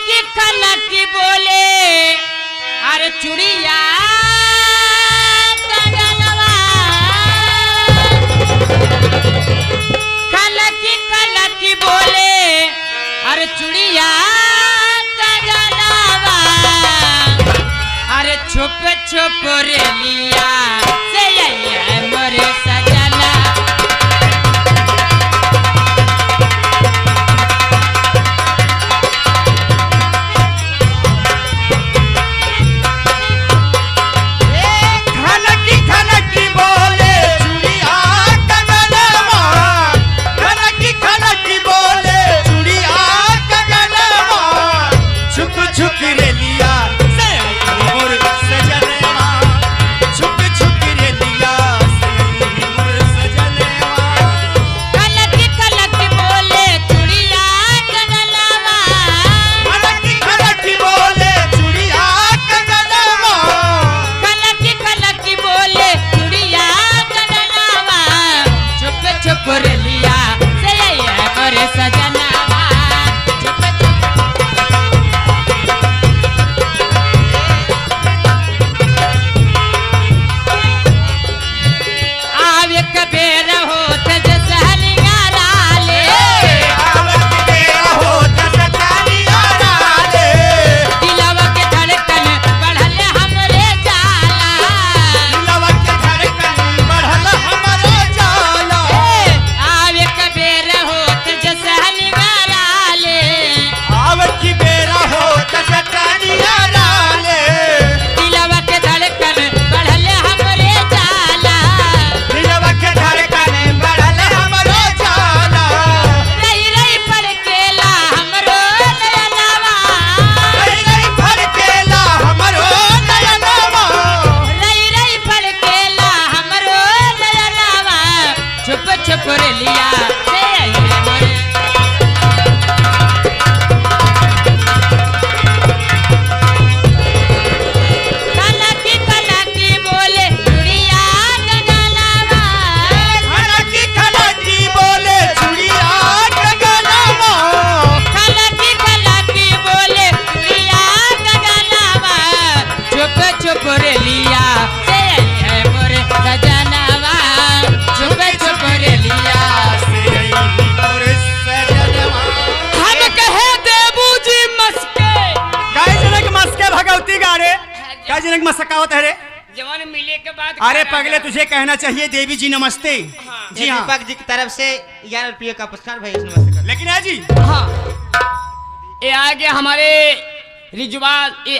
खलकी बोले अरे चुड़िया कंगनवा खलकी बोले अरे चुड़िया कंगनवा अरे छुप छुप रे लिया से ये मोरे सजना मस्कावत है रे जवान मिले के बाद अरे पगले तुझे कहना चाहिए देवी जी नमस्ते। हाँ। जी हाँ दीपक जी की तरफ से 11 रुपये का पुरस्कार भाई नमस्कार। लेकिन है जी हाँ ये आगे हमारे रिजवाल ये